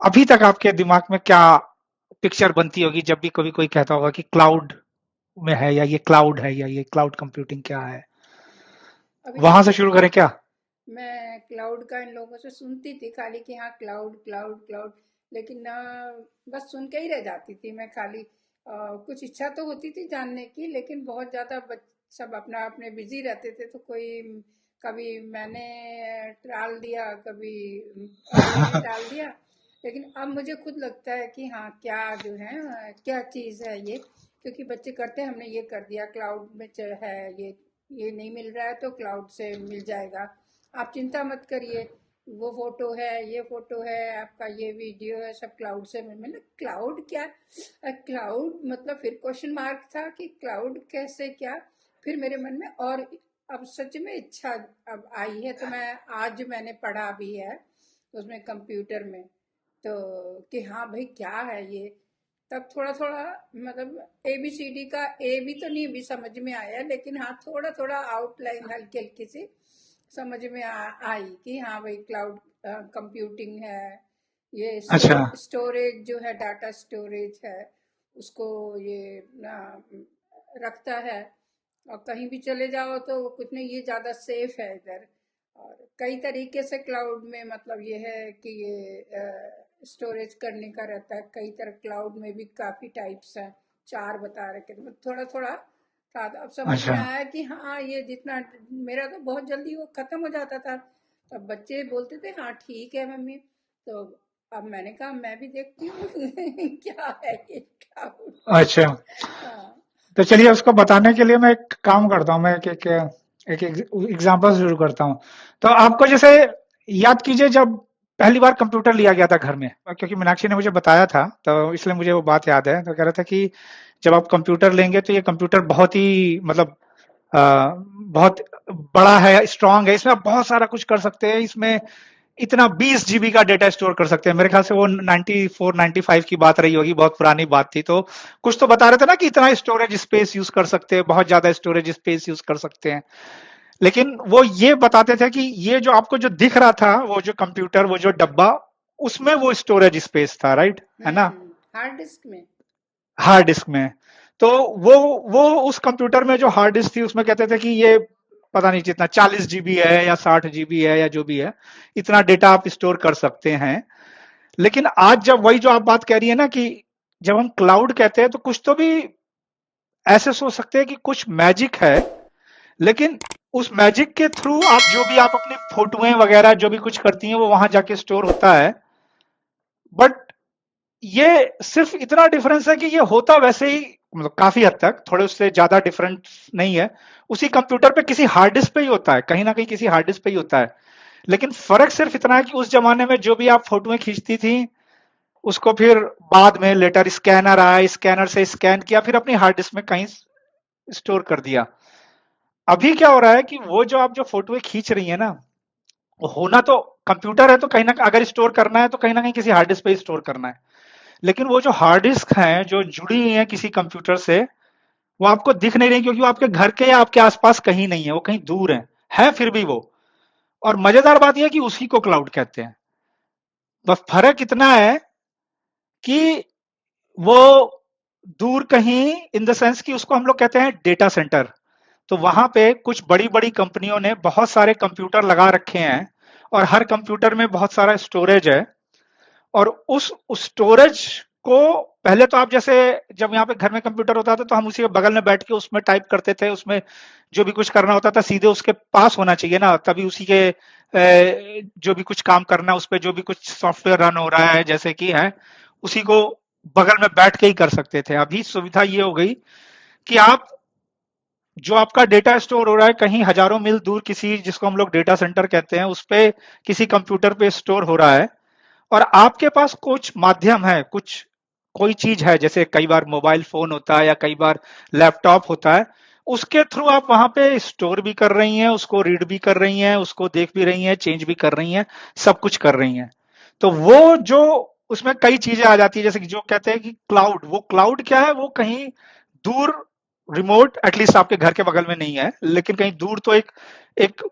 अभी तक आपके दिमाग में क्या पिक्चर बनती होगी जब भी कभी कोई कहता होगा कि क्लाउड में है, या ये क्लाउड है, या ये क्लाउड कंप्यूटिंग क्या है? अभी तक वहां से तो शुरू करें क्या? मैं क्लाउड का इन लोगों से सुनती थी खाली कि हाँ क्लाउड क्लाउड क्लाउड, लेकिन बस सुन के ही रह जाती थी मैं खाली। कुछ इच्छा तो होती थी जानने की, लेकिन बहुत ज़्यादा सब अपना अपने बिजी रहते थे, तो कोई कभी मैंने टाल दिया, कभी अगले ने टाल दिया। लेकिन अब मुझे खुद लगता है कि हाँ क्या जो है क्या चीज़ है ये, क्योंकि बच्चे करते हैं हमने ये कर दिया, क्लाउड में है ये नहीं मिल रहा है तो क्लाउड से मिल जाएगा, आप चिंता मत करिए, वो फोटो है ये फोटो है आपका ये वीडियो है सब क्लाउड से मैंने क्लाउड क्या, क्लाउड मतलब फिर क्वेश्चन मार्क था कि क्लाउड कैसे क्या। फिर मेरे मन में और अब सच में इच्छा अब आई है, तो मैं आज मैंने पढ़ा भी है उसमें कंप्यूटर में, तो कि हाँ भाई क्या है ये। तब थोड़ा थोड़ा मतलब ABCD का ए भी तो नहीं भी समझ में आया, लेकिन हाँ थोड़ा थोड़ा आउटलाइन हल्की हल्की सी समझ में आई कि हाँ भाई क्लाउड कंप्यूटिंग है, ये अच्छा। स्टोरेज जो है डाटा स्टोरेज है उसको ये रखता है, और कहीं भी चले जाओ तो कुछ नहीं, ये ज़्यादा सेफ है इधर। और कई तरीके से क्लाउड में मतलब ये है कि ये स्टोरेज करने का रहता है, कई तरह क्लाउड में भी काफ़ी टाइप्स हैं, चार बता रखे, तो थोड़ा थोड़ा था। अब समझ में अच्छा। आया कि हाँ ये जितना, मेरा तो बहुत जल्दी वो खत्म हो जाता था, तब बच्चे बोलते थे हाँ ठीक है मम्मी, तो अब मैंने कहा मैं भी देखती हूँ क्या है ये क्लाउड। अच्छा, हाँ। तो चलिए उसको बताने के लिए मैं एक काम करता हूँ, मैं एक एग्जांपल शुरू करता हूँ। तो आपको जैसे याद कीजिए, जब पहली बार कंप्यूटर लिया गया था घर में, क्योंकि मीनाक्षी ने मुझे बताया था तो इसलिए मुझे वो बात याद है। तो कह रहा था कि जब आप कंप्यूटर लेंगे तो ये कंप्यूटर बहुत ही मतलब बहुत बड़ा है, स्ट्रांग है, इसमें आप बहुत सारा कुछ कर सकते हैं, इसमें इतना 20 GB का डेटा स्टोर कर सकते हैं। मेरे ख्याल से वो 94 95 की बात रही होगी, बहुत पुरानी बात थी। तो कुछ तो बता रहे थे ना कि इतना स्टोरेज स्पेस यूज कर सकते हैं, बहुत ज्यादा स्टोरेज स्पेस यूज कर सकते हैं। लेकिन वो ये बताते थे कि ये जो आपको जो दिख रहा था, वो जो कंप्यूटर, वो जो डब्बा, उसमें वो स्टोरेज स्पेस था, राइट है ना? हार्ड डिस्क में। हार्ड डिस्क में। तो वो वो उस कंप्यूटर में जो हार्ड डिस्क थी उसमें कहते थे कि ये पता नहीं जितना 40 GB है या 60 GB है या जो भी है, इतना डेटा आप स्टोर कर सकते हैं। लेकिन आज जब वही जो आप बात कह रही है ना कि जब हम क्लाउड कहते हैं तो कुछ तो भी ऐसे सोच सकते हैं कि कुछ मैजिक है, लेकिन उस मैजिक के थ्रू आप जो भी आप अपनी फोटोएं वगैरह जो भी कुछ करती हैं वो वहां जाके स्टोर होता है। बट ये सिर्फ इतना डिफरेंस है कि ये होता वैसे ही, मतलब काफी हद तक थोड़े उससे ज्यादा डिफरेंस नहीं है। उसी कंप्यूटर पे किसी हार्ड डिस्क पे ही होता है, कहीं ना कहीं किसी हार्ड डिस्क पे ही होता है। लेकिन फर्क सिर्फ इतना है कि उस जमाने में जो भी आप फोटोएं खींचती थी, उसको फिर बाद में लेटर स्कैनर आया, स्कैनर से स्कैन किया, फिर अपनी हार्ड डिस्क में कहीं स्टोर कर दिया। अभी क्या हो रहा है कि वो जो आप जो फोटोएं खींच रही है ना, वो होना तो कंप्यूटर है, तो कहीं ना अगर स्टोर करना है तो कहीं ना कहीं किसी हार्ड डिस्क पे स्टोर करना है। लेकिन वो जो हार्ड डिस्क हैं जो जुड़ी हुई हैं किसी कंप्यूटर से, वो आपको दिख नहीं रही, क्योंकि वो आपके घर के या आपके आसपास कहीं नहीं है, वो कहीं दूर है फिर भी वो। और मजेदार बात यह है कि उसी को क्लाउड कहते हैं। बस फर्क इतना है कि वो दूर कहीं इन द सेंस कि उसको हम लोग कहते हैं डेटा सेंटर। तो वहां पे कुछ बड़ी बड़ी कंपनियों ने बहुत सारे कंप्यूटर लगा रखे हैं, और हर कंप्यूटर में बहुत सारा स्टोरेज है। और उस स्टोरेज को पहले तो आप जैसे जब यहाँ पे घर में कंप्यूटर होता था तो हम उसी के बगल में बैठ के उसमें टाइप करते थे, उसमें जो भी कुछ करना होता था सीधे उसके पास होना चाहिए ना, तभी उसी के जो भी कुछ काम करना है उस पर, जो भी कुछ सॉफ्टवेयर रन हो रहा है जैसे कि है, उसी को बगल में बैठ के ही कर सकते थे। अभी सुविधा ये हो गई कि आप जो आपका डेटा स्टोर हो रहा है कहीं हजारों मील दूर, किसी जिसको हम लोग डेटा सेंटर कहते हैं, उस पे किसी कंप्यूटर पे स्टोर हो रहा है। और आपके पास कुछ माध्यम है, कुछ कोई चीज है, जैसे कई बार मोबाइल फोन होता है या कई बार लैपटॉप होता है, उसके थ्रू आप वहां पे स्टोर भी कर रही हैं, उसको रीड भी कर रही हैं, उसको देख भी रही हैं, चेंज भी कर रही हैं, सब कुछ कर रही हैं। तो वो जो उसमें कई चीजें आ जाती है, जैसे कि जो कहते हैं कि क्लाउड, वो क्लाउड क्या है, वो कहीं दूर, रिमोट, एटलीस्ट आपके घर के बगल में नहीं है, लेकिन कहीं दूर तो एक एक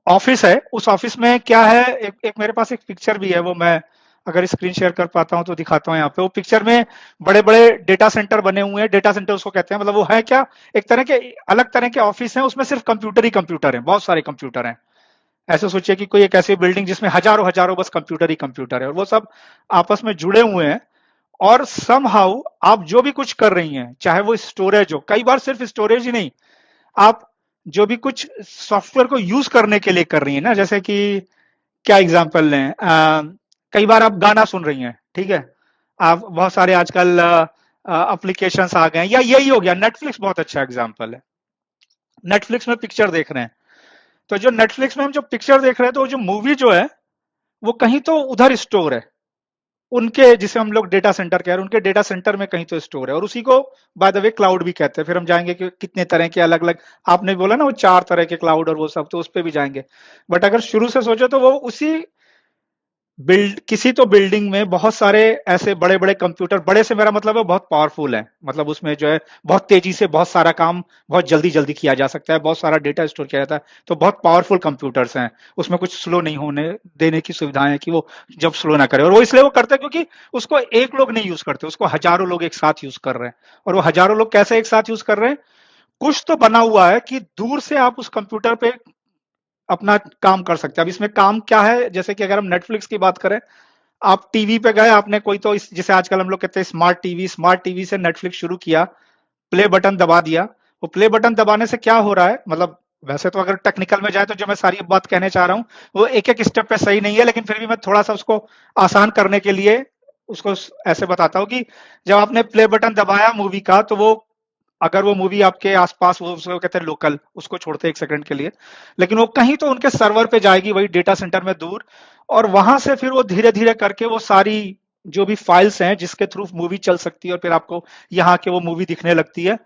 ऑफिस है, उस ऑफिस में क्या है, एक मेरे पास एक पिक्चर भी है, वो मैं अगर स्क्रीन शेयर कर पाता हूं तो दिखाता हूं यहाँ पे। वो पिक्चर में बड़े बड़े डेटा सेंटर बने हुए हैं। डेटा सेंटर उसको कहते हैं, मतलब वो है क्या, एक तरह के अलग तरह के ऑफिस हैं, उसमें सिर्फ कंप्यूटर ही कंप्यूटर है, बहुत सारे कंप्यूटर हैं। ऐसे सोचिए कि कोई एक ऐसी बिल्डिंग जिसमें हजारों हजारों बस कंप्यूटर ही कंप्यूटर है, और वो सब आपस में जुड़े हुए हैं। और समहाउ आप जो भी कुछ कर रही हैं, चाहे वो स्टोरेज हो, कई बार सिर्फ स्टोरेज ही नहीं, आप जो भी कुछ सॉफ्टवेयर को यूज करने के लिए कर रही है ना, जैसे कि क्या एग्जांपल लें, कई बार आप गाना सुन रही हैं, ठीक है, आप बहुत सारे आजकल एप्लीकेशंस आ गए हैं, या यही हो गया नेटफ्लिक्स बहुत अच्छा एग्जांपल है। नेटफ्लिक्स में पिक्चर देख रहे हैं, तो जो नेटफ्लिक्स में हम जो पिक्चर देख रहे हैं, तो जो मूवी जो है वो कहीं तो उधर स्टोर है, उनके जिसे हम लोग डेटा सेंटर कह रहे हैं, उनके डेटा सेंटर में कहीं तो स्टोर है, और उसी को बाय द वे क्लाउड भी कहते हैं। फिर हम जाएंगे कि कितने तरह के अलग अलग, आपने बोला ना वो 4 तरह के क्लाउड और वो सब, तो उस पर भी जाएंगे। बट अगर शुरू से सोचे तो वो उसी किसी तो बिल्डिंग में बहुत सारे ऐसे बड़े बड़े कंप्यूटर, बड़े से मेरा मतलब है बहुत पावरफुल है, मतलब उसमें जो है बहुत तेजी से बहुत सारा काम बहुत जल्दी जल्दी किया जा सकता है, बहुत सारा डेटा स्टोर किया जाता है, तो बहुत पावरफुल कंप्यूटर्स हैं। उसमें कुछ स्लो नहीं होने देने की सुविधाएं हैं कि वो जब स्लो ना करे, और वो इसलिए वो करते हैं क्योंकि उसको एक लोग नहीं यूज करते, उसको हजारों लोग एक साथ यूज कर रहे हैं। और वो हजारों लोग कैसे एक साथ यूज कर रहे हैं, कुछ तो बना हुआ है कि दूर से आप उस कंप्यूटर पे अपना काम कर सकते हैं। अब इसमें काम क्या है, जैसे कि अगर हम नेटफ्लिक्स की बात करें, आप टीवी पे गए, आपने कोई तो इस जिसे आजकल हम लोग कहते हैं स्मार्ट टीवी से नेटफ्लिक्स शुरू किया, प्ले बटन दबा दिया। वो प्ले बटन दबाने से क्या हो रहा है, मतलब वैसे तो अगर टेक्निकल में जाए तो जो मैं सारी बात कहने चाह रहा हूं वो एक एक स्टेप पे सही नहीं है, लेकिन फिर भी मैं थोड़ा सा उसको आसान करने के लिए उसको ऐसे बताता हूं कि जब आपने प्ले बटन दबाया मूवी का, तो वो अगर वो मूवी आपके आसपास, वो उसको कहते हैं लोकल, उसको छोड़ते हैं 1 सेकंड के लिए, लेकिन वो कहीं तो उनके सर्वर पे जाएगी, वही डेटा सेंटर में दूर, और वहां से फिर वो धीरे धीरे करके वो सारी जो भी फाइल्स हैं जिसके थ्रू मूवी चल सकती है और फिर आपको यहाँ के वो मूवी दिखने लगती है,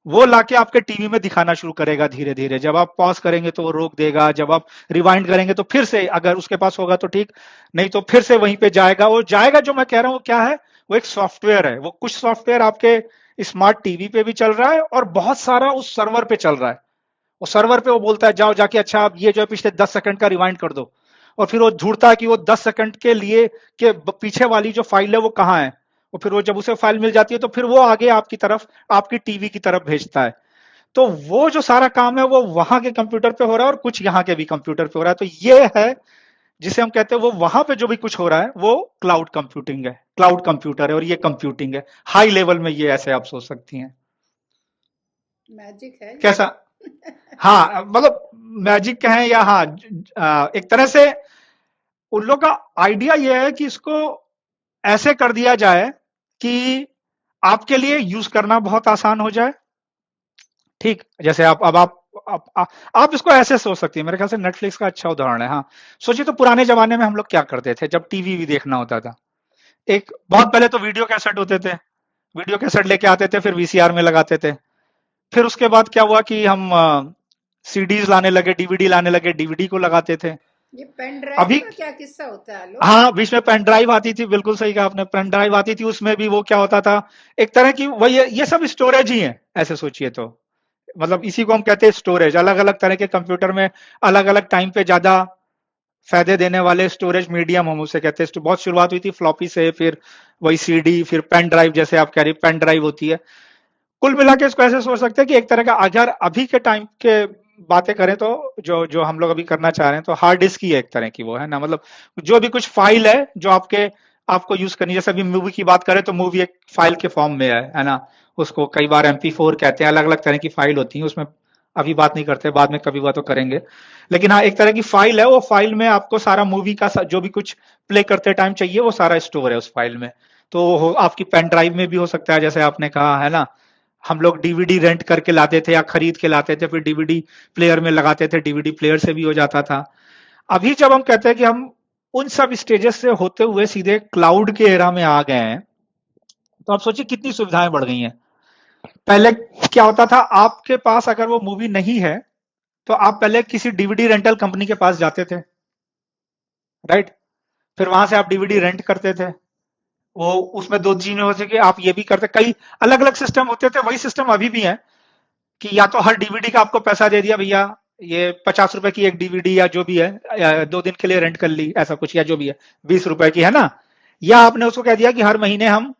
वो लाके आपके टीवी में दिखाना शुरू करेगा धीरे धीरे। जब आप पॉज करेंगे तो वो रोक देगा, जब आप रिवाइंड करेंगे तो फिर से, अगर उसके पास होगा तो ठीक, नहीं तो फिर से वहीं पे जाएगा। वो जाएगा, जो मैं कह रहा हूँ क्या है, वो एक सॉफ्टवेयर है। वो कुछ सॉफ्टवेयर आपके स्मार्ट टीवी पे भी चल रहा है और बहुत सारा उस सर्वर पे चल रहा है। वो सर्वर पे वो बोलता है जाओ जाके, अच्छा आप ये जो है पिछले 10 सेकंड का रिवाइंड कर दो, और फिर वो ढूंढता है कि वो 10 सेकंड के लिए के पीछे वाली जो फाइल है वो कहाँ है, और फिर वो जब उसे फाइल मिल जाती है तो फिर वो आगे आपकी तरफ, आपकी टीवी की तरफ भेजता है। तो वो जो सारा काम है वो वहां के कंप्यूटर पे हो रहा है और कुछ यहाँ के भी कंप्यूटर पे हो रहा है। तो ये है जिसे हम कहते हैं, वो वहां पे जो भी कुछ हो रहा है वो क्लाउड कंप्यूटिंग है, क्लाउड कंप्यूटर है, और ये कंप्यूटिंग है हाई लेवल में, ये ऐसे आप सोच सकती हैं। मैजिक है ये कैसा? तो। हाँ, मतलब मैजिक कहें या, हाँ, एक तरह से उन लोग का आइडिया यह है कि इसको ऐसे कर दिया जाए कि आपके लिए यूज करना बहुत आसान हो जाए। ठीक, जैसे आप अब आप इसको ऐसे सोच सकती हैं, मेरे ख्याल से नेटफ्लिक्स का अच्छा उदाहरण है। हाँ, सोचिए तो पुराने जमाने में हम लोग क्या करते थे जब टीवी भी देखना होता था। एक बहुत पहले तो वीडियो कैसेट होते थे, वीडियो कैसेट लेके आते थे, फिर वीसीआर में लगाते थे। फिर उसके बाद क्या हुआ कि हम सीडीज लाने लगे, डीवीडी लाने लगे, डीवीडी को लगाते थे। ये पेन ड्राइव अभी, का क्या किस्सा होता है आलोक? हाँ, बीच में पेन ड्राइव आती थी, बिल्कुल सही कहा आपने, पेन ड्राइव आती थी। उसमें भी वो क्या होता था, एक तरह की वही, ये सब स्टोरेज ही है ऐसे सोचिए तो। मतलब इसी को हम कहते हैं स्टोरेज। अलग अलग तरह के कंप्यूटर में अलग अलग टाइम पे ज्यादा फायदे देने वाले स्टोरेज मीडियम हम उसे कहते हैं। तो बहुत शुरुआत हुई थी फ्लॉपी से, फिर वही सीडी, फिर पेन ड्राइव, जैसे आप कह रही पेन ड्राइव होती है। कुल मिला के इसको ऐसे सोच सकते हैं कि एक तरह का, अगर अभी के टाइम के बातें करें तो जो जो हम लोग अभी करना चाह रहे हैं, तो हार्ड डिस्क ही है एक तरह की, वो है ना, मतलब जो भी कुछ फाइल है जो आपको यूज करनी है। जैसे अभी मूवी की बात करें तो मूवी एक फाइल के फॉर्म में है ना, उसको कई बार MP4 कहते हैं, अलग अलग तरह की फाइल होती है उसमें। अभी बात नहीं करते, बाद में कभी हुआ तो करेंगे। लेकिन हाँ, एक तरह की फाइल है, वो फाइल में आपको सारा मूवी का जो भी कुछ प्ले करते टाइम चाहिए वो सारा स्टोर है उस फाइल में। तो आपकी पेन ड्राइव में भी हो सकता है, जैसे आपने कहा है ना। हम लोग डीवीडी रेंट करके लाते थे या खरीद के लाते थे, फिर डीवीडी प्लेयर में लगाते थे, डीवीडी प्लेयर से भी हो जाता था। अभी जब हम कहते हैं कि हम उन सब स्टेजेस से होते हुए सीधे क्लाउड के एरा में आ गए हैं, तो आप सोचिए कितनी सुविधाएं बढ़ गई हैं। पहले क्या होता था, आपके पास अगर वो मूवी नहीं है तो आप पहले किसी डीवीडी रेंटल कंपनी के पास जाते थे, राइट? फिर वहां से आप डीवीडी रेंट करते थे। वो उसमें दो चीजें हो सके, आप ये भी करते, कई अलग अलग सिस्टम होते थे। वही सिस्टम अभी भी है कि या तो हर डीवीडी का आपको पैसा दे दिया, भैया ये 50 रुपए की एक डीवीडी या जो भी है, 2 दिन के लिए रेंट कर ली, ऐसा कुछ, या जो भी है 20 रुपए की, है ना। या आपने उसको कह दिया कि हर महीने हम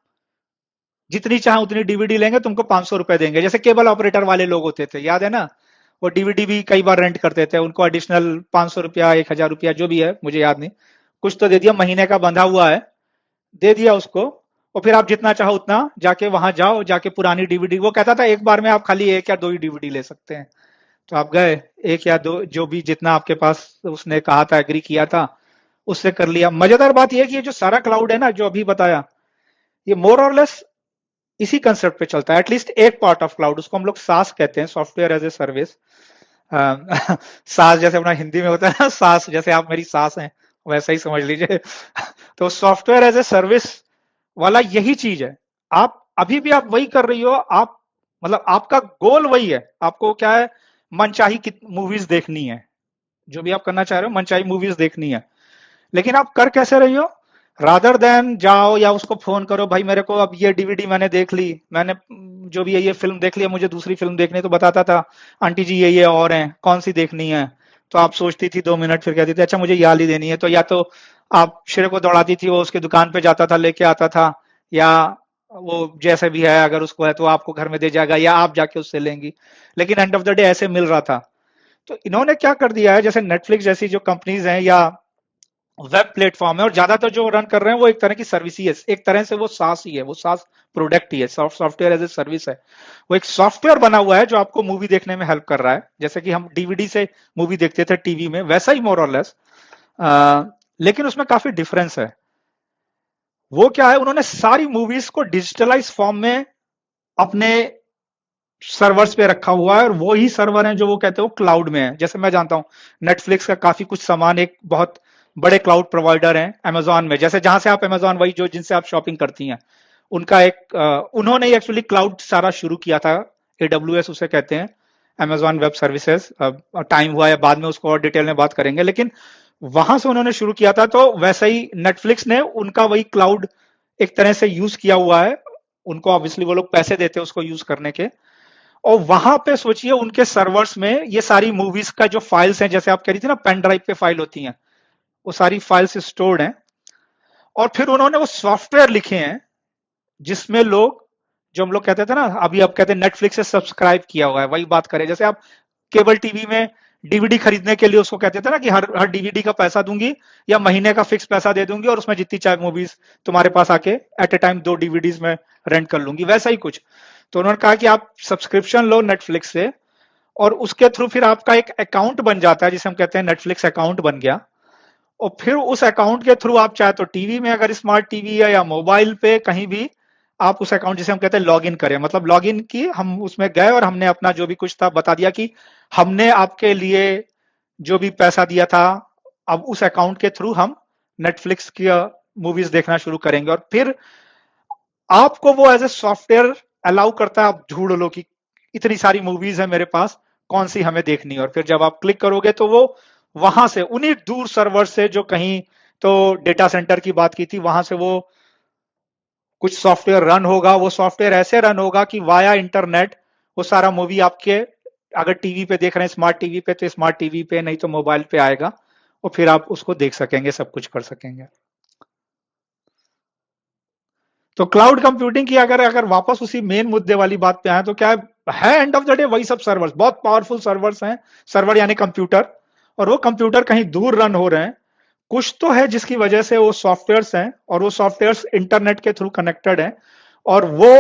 जितनी चाहे उतनी डीवीडी लेंगे, तुमको 500 रुपए देंगे, जैसे केबल ऑपरेटर वाले लोग होते थे, याद है ना? वो डीवीडी भी कई बार रेंट करते थे, उनको एडिशनल 500 रुपया, 1000 रुपया, जो भी है मुझे याद नहीं, कुछ तो दे दिया, महीने का बंधा हुआ है, दे दिया उसको। और फिर आप जितना चाहो उतना जाके वहां जाओ, जाके पुरानी डीवीडी, वो कहता था एक बार में आप खाली एक या दो ही डीवीडी ले सकते हैं। तो आप गए, एक या दो, जो भी जितना आपके पास उसने कहा था, एग्री किया था, उससे कर लिया। मजेदार बात यह है कि ये जो सारा क्लाउड है ना, जो अभी बताया, ये मोर और लेस इसी कंसेप्ट पे चलता है। एटलीस्ट एक पार्ट ऑफ क्लाउड, उसको हम लोग सास कहते हैं, सॉफ्टवेयर एज ए सर्विस। सास जैसे अपना हिंदी में होता है ना, सास, जैसे आप मेरी सास हैं, वैसा ही समझ लीजिए। तो सॉफ्टवेयर एज ए सर्विस वाला यही चीज है। आप अभी भी आप वही कर रही हो, आप मतलब आपका गोल वही है, आपको क्या है, मनचाही मूवीज देखनी है, जो भी आप करना चाह रहे हो, मनचाही मूवीज देखनी है। लेकिन आप कर कैसे रही हो? रादर देन जाओ या उसको फोन करो, भाई मेरे को अब ये डीवीडी मैंने देख ली, मैंने जो भी है ये फिल्म देख लिया, मुझे दूसरी फिल्म देखनी है, तो बताता था आंटी जी ये और हैं, कौन सी देखनी है? तो आप सोचती थी 2 मिनट, फिर कहती थी अच्छा मुझे याद ही देनी है, तो या तो आप शेरे को दौड़ाती थी, वो उसकी दुकान पे जाता था, लेके आता था, या वो जैसे भी है, अगर उसको है तो आपको घर में दे जाएगा, या आप जाके उससे लेंगी। लेकिन एंड ऑफ द डे ऐसे मिल रहा था। तो इन्होंने क्या कर दिया है, जैसे नेटफ्लिक्स जैसी जो कंपनीज हैं, या वेब प्लेटफॉर्म है, और ज्यादातर जो रन कर रहे हैं वो एक तरह की सर्विस ही है, एक तरह से वो सास ही है, वो सास प्रोडक्ट ही है, सॉफ्टवेयर एज ए सर्विस है। वो एक सॉफ्टवेयर बना हुआ है जो आपको मूवी देखने में हेल्प कर रहा है, जैसे कि हम डीवीडी से मूवी देखते थे टीवी में, वैसा ही मोर और लेस। लेकिन उसमें काफी डिफरेंस है। वो क्या है, उन्होंने सारी मूवीज को डिजिटलाइज फॉर्म में अपने सर्वर्स पे रखा हुआ है, और वो ही सर्वर है जो वो कहते हैं वो क्लाउड में है। जैसे मैं जानता हूं नेटफ्लिक्स का काफी कुछ सामान एक बहुत बड़े क्लाउड प्रोवाइडर हैं अमेजॉन में, जैसे जहां से आप अमेजॉन, वही जो जिनसे आप शॉपिंग करती हैं, उनका एक उन्होंने एक्चुअली क्लाउड सारा शुरू किया था, एडब्ल्यूएस उसे कहते हैं, अमेजॉन वेब सर्विसेज। टाइम हुआ है, बाद में उसको और डिटेल में बात करेंगे, लेकिन वहां से उन्होंने शुरू किया था, तो वैसे ही नेटफ्लिक्स ने उनका वही क्लाउड एक तरह से यूज किया हुआ है। उनको ऑब्वियसली वो लोग पैसे देते हैं उसको यूज करने के, और वहां पे सोचिए उनके सर्वर्स में ये सारी मूवीज का जो फाइल्स हैं, जैसे आप कह रही थी ना पेन ड्राइव पे फाइल होती हैं, वो सारी फाइल्स स्टोर्ड हैं। और फिर उन्होंने वो सॉफ्टवेयर लिखे हैं जिसमें लोग, जो हम लोग कहते थे ना, अभी आप कहते हैं नेटफ्लिक्स से सब्सक्राइब किया हुआ है, वही बात करें, जैसे आप केबल टीवी में डीवीडी खरीदने के लिए उसको कहते थे ना कि हर हर डीवीडी का पैसा दूंगी, या महीने का फिक्स पैसा दे दूंगी, और उसमें जितनी चाहे मूवीज तुम्हारे पास आके एट ए टाइम 2 डीवीडीज में रेंट कर लूंगी, वैसा ही कुछ। तो उन्होंने कहा कि आप सब्सक्रिप्शन लो नेटफ्लिक्स से, और उसके थ्रू फिर आपका एक अकाउंट बन जाता है, जिसे हम कहते हैं नेटफ्लिक्स अकाउंट बन गया। और फिर उस अकाउंट के थ्रू आप चाहे तो टीवी में, अगर स्मार्ट टीवी है, या मोबाइल पे कहीं भी, आप उस अकाउंट, जिसे हम कहते हैं लॉग इन करें, मतलब लॉग इन की, हम उसमें गए और हमने अपना जो भी कुछ था बता दिया कि हमने आपके लिए जो भी पैसा दिया था, अब उस अकाउंट के थ्रू हम नेटफ्लिक्स की मूवीज देखना शुरू करेंगे। और फिर आपको वो एज ए सॉफ्टवेयर अलाउ करता है, आप ढूंढ लो कि इतनी सारी मूवीज है मेरे पास, कौन सी हमें देखनी है, और फिर जब आप क्लिक करोगे तो वो वहां से, उन्हीं दूर सर्वर से जो कहीं, तो डेटा सेंटर की बात की थी, वहां से वो कुछ सॉफ्टवेयर रन होगा। वो सॉफ्टवेयर ऐसे रन होगा कि वाया इंटरनेट वो सारा मूवी आपके, अगर टीवी पे देख रहे हैं स्मार्ट टीवी पे, तो स्मार्ट टीवी पे, नहीं तो मोबाइल पे आएगा, और फिर आप उसको देख सकेंगे, सब कुछ कर सकेंगे। तो क्लाउड कंप्यूटिंग की अगर अगर वापस उसी मेन मुद्दे वाली बात पे आए, तो क्या है एंड ऑफ द डे वही सब सर्वर्स, बहुत पावरफुल सर्वर्स हैं, सर्वर यानी कंप्यूटर, और वो कंप्यूटर कहीं दूर रन हो रहे हैं। कुछ तो है जिसकी वजह से वो सॉफ्टवेयर्स हैं, और वो सॉफ्टवेयर्स इंटरनेट के थ्रू कनेक्टेड हैं, और वो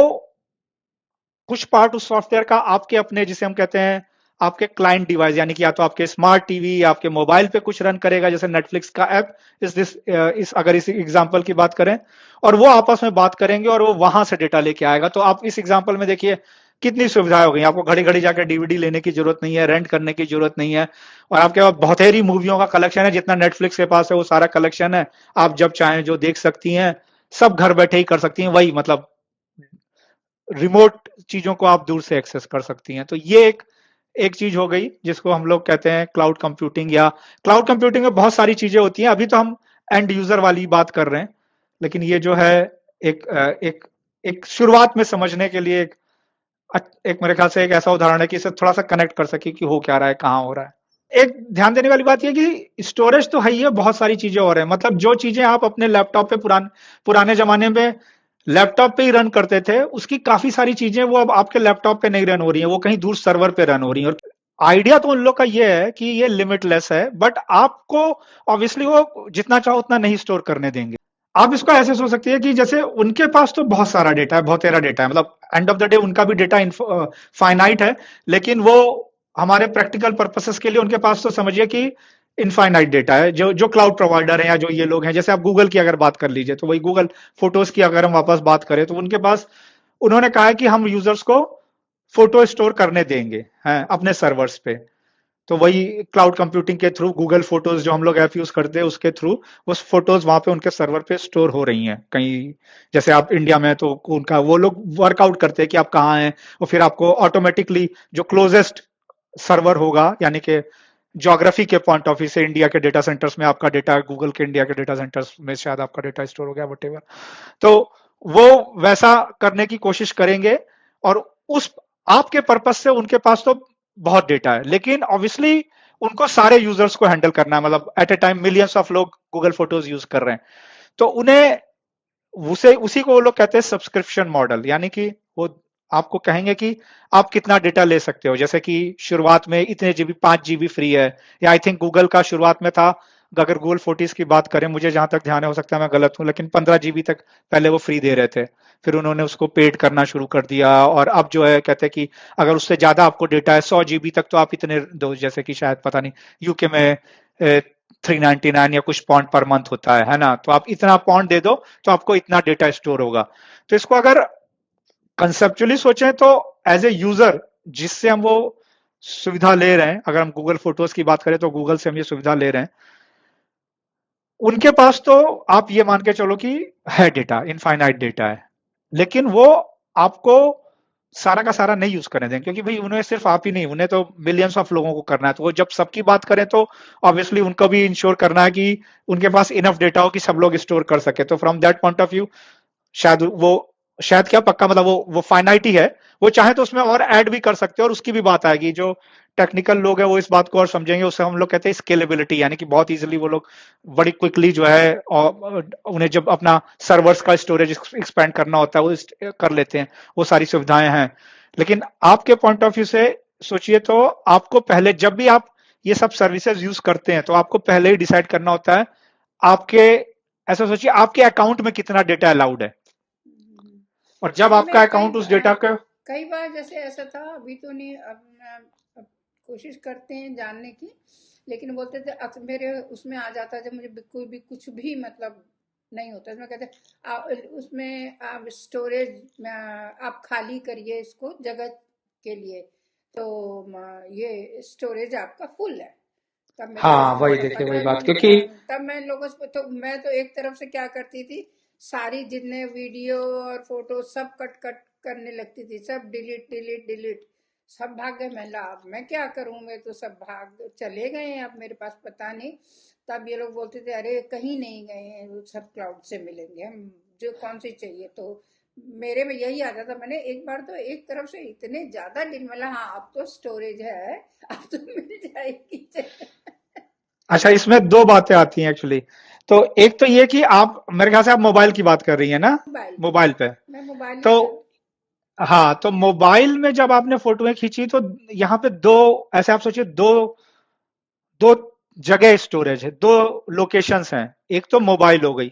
कुछ पार्ट उस सॉफ्टवेयर का आपके अपने, जिसे हम कहते हैं आपके क्लाइंट डिवाइस, यानी कि या तो आपके स्मार्ट टीवी या आपके मोबाइल पे कुछ रन करेगा, जैसे नेटफ्लिक्स का ऐप, इस अगर इस एग्जांपल की बात करें, और वो आपस में बात करेंगे, और वो वहां से डेटा लेके आएगा। तो आप इस एग्जांपल में देखिए कितनी सुविधाएं हो गई, आपको घड़ी घड़ी जाकर डीवीडी लेने की जरूरत नहीं है, रेंट करने की जरूरत नहीं है, और आपके पास बहुतेरी मूवियों का कलेक्शन है, जितना नेटफ्लिक्स के पास है वो सारा कलेक्शन है, आप जब चाहें जो देख सकती हैं, सब घर बैठे ही कर सकती हैं, वही मतलब रिमोट चीजों को आप दूर से एक्सेस कर सकती हैं। तो ये एक एक चीज हो गई जिसको हम लोग कहते हैं क्लाउड कंप्यूटिंग, या क्लाउड कंप्यूटिंग में बहुत सारी चीजें होती हैं, अभी तो हम एंड यूजर वाली बात कर रहे हैं, लेकिन ये जो है एक एक शुरुआत में समझने के लिए एक मेरे ख्याल से एक ऐसा उदाहरण है कि इसे थोड़ा सा कनेक्ट कर सके कि हो क्या रहा है, कहाँ हो रहा है। एक ध्यान देने वाली बात यह कि स्टोरेज तो है ही है, बहुत सारी चीजें और है। मतलब जो चीजें आप अपने लैपटॉप पे पुराने जमाने में लैपटॉप पे ही रन करते थे, उसकी काफी सारी चीजें वो अब आपके लैपटॉप पे नहीं रन हो रही है, वो कहीं दूर सर्वर पे रन हो रही है। और आइडिया तो उन लोग का ये है कि ये लिमिटलेस है, बट आपको ऑब्वियसली वो जितना चाहो उतना नहीं स्टोर करने देंगे। आप इसको ऐसे सोच सकते हैं कि जैसे उनके पास तो बहुत सारा डेटा है, बहुत तेरा डेटा है, मतलब एंड ऑफ द डे उनका भी डेटा फाइनाइट है, लेकिन वो हमारे प्रैक्टिकल पर्पसेस के लिए उनके पास तो समझिए कि इनफाइनाइट डेटा है। जो जो क्लाउड प्रोवाइडर है या जो ये लोग हैं, जैसे आप गूगल की अगर बात कर लीजिए, तो वही गूगल फोटोज की अगर हम वापस बात करें, तो उनके पास उन्होंने कहा है कि हम यूजर्स को फोटो स्टोर करने देंगे हैं अपने सर्वर्स पे। तो वही क्लाउड कंप्यूटिंग के थ्रू गूगल फोटोज जो हम लोग ऐप यूज करते हैं उसके थ्रू वो फोटोज वहां पे उनके सर्वर पे स्टोर हो रही हैं कहीं। जैसे आप इंडिया में, तो उनका वो लोग वर्कआउट करते हैं कि आप कहाँ हैं, और फिर आपको ऑटोमेटिकली जो क्लोजेस्ट सर्वर होगा, यानी कि ज्योग्राफी के पॉइंट ऑफ व्यू से इंडिया के डेटा सेंटर्स में आपका डेटा, गूगल के इंडिया के डेटा सेंटर्स में शायद आपका डेटा स्टोर हो गया, वटेवर। तो वो वैसा करने की कोशिश करेंगे। और उस आपके पर्पज से उनके पास तो बहुत डेटा है, लेकिन ऑब्वियसली उनको सारे यूजर्स को हैंडल करना है, मतलब at a time millions of लोग गूगल फोटोज यूज कर रहे हैं। तो उन्हें उसे उसी को वो लोग कहते हैं सब्सक्रिप्शन मॉडल, यानी कि वो आपको कहेंगे कि आप कितना डेटा ले सकते हो। जैसे कि शुरुआत में इतने जीबी, 5 जीबी फ्री है, या आई थिंक गूगल का शुरुआत में था, अगर गूगल फोर्टीज की बात करें, मुझे जहां तक ध्यान है, हो सकता है मैं गलत हूं, लेकिन 15 जीबी तक पहले वो फ्री दे रहे थे। फिर उन्होंने उसको पेड करना शुरू कर दिया, और अब जो है कहते हैं कि अगर उससे ज्यादा आपको डेटा है, 100 जीबी तक, तो आप इतने दो, जैसे कि शायद पता नहीं यूके में 399 या कुछ पॉइंट पर मंथ होता है ना, तो आप इतना पॉइंट दे दो तो आपको इतना डेटा स्टोर होगा। तो इसको अगर कंसेप्चुअली सोचें, तो एज ए यूजर जिससे हम वो सुविधा ले रहे हैं, अगर हम गूगल फोटोज की बात करें तो गूगल से हम ये सुविधा ले रहे हैं, उनके पास तो आप ये मान के चलो कि है डेटा, इनफाइनाइट डेटा है, लेकिन वो आपको सारा का सारा नहीं यूज करने देंगे, क्योंकि भाई उन्हें सिर्फ आप ही नहीं, उन्हें तो मिलियंस ऑफ लोगों को करना है। तो वो जब सबकी बात करें तो ऑब्वियसली उनको भी इंश्योर करना है कि उनके पास इनफ डेटा हो कि सब लोग स्टोर कर सके। तो from that point of view शायद वो, शायद क्या पक्का, मतलब वो फाइनाइट ही है। वो चाहे तो उसमें और ऐड भी कर सकते हैं, और उसकी भी बात आएगी। जो टेक्निकल लोग हैं वो इस बात को और समझेंगे, उसे हम लोग कहते हैं स्केलेबिलिटी, यानी कि बहुत इजीली वो लोग बड़ी क्विकली जो है, और उन्हें जब अपना सर्वर्स का स्टोरेज एक्सपेंड करना होता है वो कर लेते हैं। वो सारी सुविधाएं हैं। लेकिन आपके पॉइंट ऑफ व्यू से सोचिए, तो आपको पहले, जब भी आप ये सब सर्विसेज यूज करते हैं, तो आपको पहले ही डिसाइड करना होता है आपके, ऐसा सोचिए आपके अकाउंट में कितना डेटा अलाउड है, और जब हाँ, आपका मैं अकाउंट उस डेटा का, कई बार जैसे ऐसा था, अभी तो नहीं, अब कोशिश करते हैं जानने की, लेकिन बोलते थे मेरे उसमें आ जाता, जब मुझे कोई भी कुछ भी मतलब नहीं होता, इसमें कहते उसमें आप स्टोरेज में आप खाली करिए इसको जगह के लिए, तो ये स्टोरेज आपका फुल है। तब मेरे को हाँ वही देखिए वही बात, क्योंकि तब मैं लोगों से, तो मैं तो एक तरफ से क्या करती थी, सारी जितने वीडियो और फोटो सब कट कट करने लगती थी, सब डिलीट डिलीट डिलीट, सब भाग गए। मैं ला अब मैं क्या करूं, मैं तो सब भाग चले गए हैं, अब मेरे पास पता नहीं। तब ये लोग बोलते थे अरे कहीं नहीं गए हैं, वो सब क्लाउड से मिलेंगे, हम जो कौन सी चाहिए। तो मेरे में यही आता था, मैंने एक बार तो एक तरफ से इतने ज्यादा दिन, मतलब हाँ अब तो स्टोरेज है, अब तो मिल जाएगी। अच्छा, इसमें दो बातें आती हैं एक्चुअली। तो एक तो ये कि आप, मेरे ख्याल से आप मोबाइल की बात कर रही हैं ना, मोबाइल पे, मोबाइल पे। मैं मोबाइल तो यूज करती हाँ, तो मोबाइल में जब आपने फोटोएं खींची, तो यहाँ पे दो, ऐसे आप सोचिए, दो दो जगह स्टोरेज है, दो लोकेशंस हैं। एक तो मोबाइल हो गई,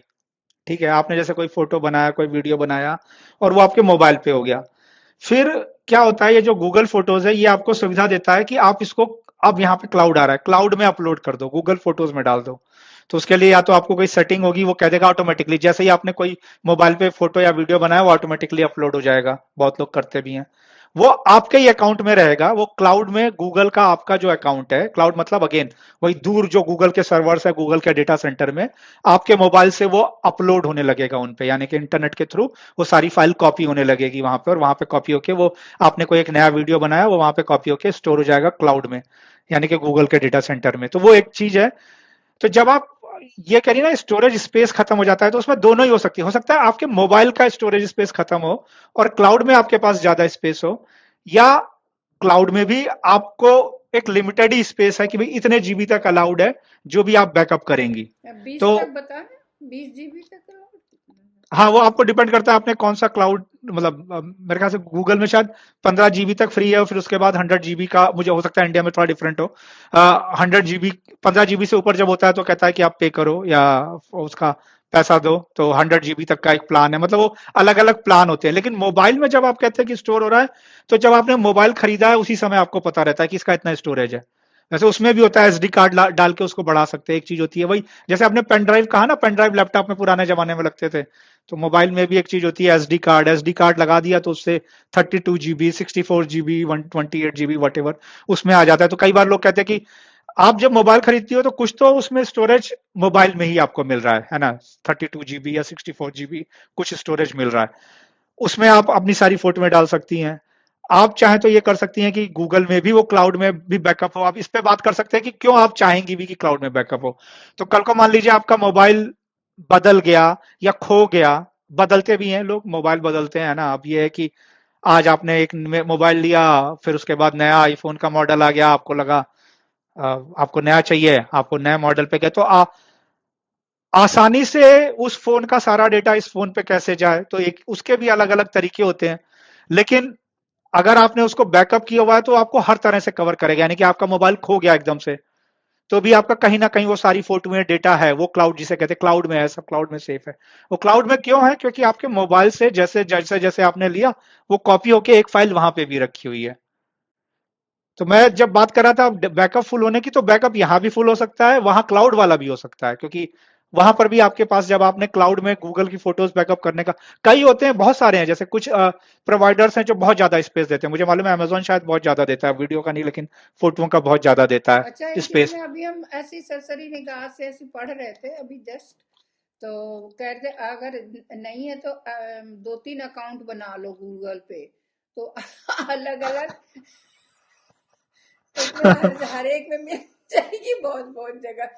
ठीक है, आपने जैसे कोई फोटो बनाया, कोई वीडियो बनाया, और वो आपके मोबाइल पे हो गया। फिर क्या होता है, ये जो गूगल फोटोज है, ये आपको सुविधा देता है कि आप इसको, अब यहाँ पे क्लाउड आ रहा है, क्लाउड में अपलोड कर दो, गूगल फोटोज में डाल दो। तो उसके लिए या तो आपको कोई सेटिंग होगी, वो कह देगा ऑटोमेटिकली, जैसे ही आपने कोई मोबाइल पे फोटो या वीडियो बनाया, वो ऑटोमेटिकली अपलोड हो जाएगा। बहुत लोग करते भी हैं। वो आपके ही अकाउंट में रहेगा, वो क्लाउड में, गूगल का आपका जो अकाउंट है, क्लाउड मतलब अगेन वही दूर जो गूगल के सर्वर्स है, गूगल के डेटा सेंटर में, आपके मोबाइल से वो अपलोड होने लगेगा उन पे, यानी कि इंटरनेट के थ्रू वो सारी फाइल कॉपी होने लगेगी वहां पे, और वहां पे कॉपी होके वो, आपने कोई एक नया वीडियो बनाया, वो वहां पे कॉपी होके स्टोर हो जाएगा क्लाउड में, यानी कि गूगल के डेटा सेंटर में। तो वो एक चीज है। तो जब आप ये करिए ना, स्टोरेज स्पेस खत्म हो जाता है, तो उसमें दोनों ही हो सकती है। हो सकता है आपके मोबाइल का स्टोरेज स्पेस खत्म हो और क्लाउड में आपके पास ज्यादा स्पेस हो, या क्लाउड में भी आपको एक लिमिटेड ही स्पेस है कि भाई इतने जीबी तक अलाउड है जो भी आप बैकअप करेंगी। 20 तो तक बता रहे, 20 GB तक करो। हाँ, वो आपको डिपेंड करता है आपने कौन सा क्लाउड, मतलब मेरे ख्याल से गूगल में शायद 15 जीबी तक फ्री है, और फिर उसके बाद 100 जीबी का, मुझे हो सकता है इंडिया में थोड़ा डिफरेंट हो। 100 जीबी, 15 जीबी से ऊपर जब होता है तो कहता है कि आप पे करो या उसका पैसा दो, तो 100 जीबी तक का एक प्लान है, मतलब वो अलग अलग प्लान होते हैं। लेकिन मोबाइल में जब आप कहते हैं कि स्टोर हो रहा है, तो जब आपने मोबाइल खरीदा है उसी समय आपको पता रहता है कि इसका इतना स्टोरेज है। वैसे उसमें भी होता है, एसडी कार्ड डाल के उसको बढ़ा सकते हैं। एक चीज होती है वही, जैसे आपने पेन ड्राइव कहा ना, पेन ड्राइव लैपटॉप में पुराने जमाने में लगते थे, तो मोबाइल में भी एक चीज होती है एसडी कार्ड। एसडी कार्ड लगा दिया तो उससे 32 GB, 64 GB, 128 GB, what ever उसमें आ जाता है। तो कई बार लोग कहते हैं कि आप जब मोबाइल खरीदती हो तो कुछ तो उसमें स्टोरेज मोबाइल में ही आपको मिल रहा है ना, 32 जीबी या 64 जीबी कुछ स्टोरेज मिल रहा है। उसमें आप अपनी सारी फोटो में डाल सकती हैं। आप चाहें तो ये कर सकती हैं कि गूगल में भी वो क्लाउड में भी बैकअप हो। आप इस पे बात कर सकते हैं कि क्यों आप चाहेंगी भी कि क्लाउड में बैकअप हो। तो कल को मान लीजिए आपका मोबाइल बदल गया या खो गया, बदलते भी हैं लोग, मोबाइल बदलते हैं ना। अब ये है कि आज आपने एक मोबाइल लिया, फिर उसके बाद नया आईफोन का मॉडल आ गया, आपको लगा आपको नया चाहिए, आपको नए मॉडल पे गए, तो आसानी से उस फोन का सारा डेटा इस फोन पे कैसे जाए, तो एक उसके भी अलग अलग तरीके होते हैं। लेकिन अगर आपने उसको बैकअप किया हुआ है तो आपको हर तरह से कवर करेगा, यानी कि आपका मोबाइल खो गया एकदम से, तो भी आपका कहीं ना कहीं वो सारी फोटो में डेटा है, वो क्लाउड जिसे कहते हैं क्लाउड में है, सब क्लाउड में सेफ है। वो क्लाउड में क्यों है, क्योंकि आपके मोबाइल से जैसे जैसे जैसे आपने लिया, वो कॉपी होके एक फाइल वहां पे भी रखी हुई है। तो मैं जब बात कर रहा था बैकअप फुल होने की, तो बैकअप यहां भी फुल हो सकता है, वहां क्लाउड वाला भी हो सकता है, क्योंकि वहां पर भी आपके पास, जब आपने क्लाउड में गूगल की फोटोज बैकअप करने का, कई होते हैं, बहुत सारे हैं, जैसे कुछ प्रोवाइडर्स हैं जो बहुत ज्यादा स्पेस देते हैं। मुझे मालूम है अमेजोन शायद बहुत ज्यादा देता है, वीडियो का नहीं लेकिन फोटोओं का बहुत ज्यादा देता अच्छा, है इनकी स्पेस। मैंने अभी हम ऐसी सरसरी निगाह से ऐसी पढ़ रहे थे अभी जस्ट, तो कह रहे थे अगर नहीं है तो 2-3 अकाउंट बना लो गूगल पे, तो अलग अलग, उसमें हर एक में मिल जाएगी बहुत बहुत जगह।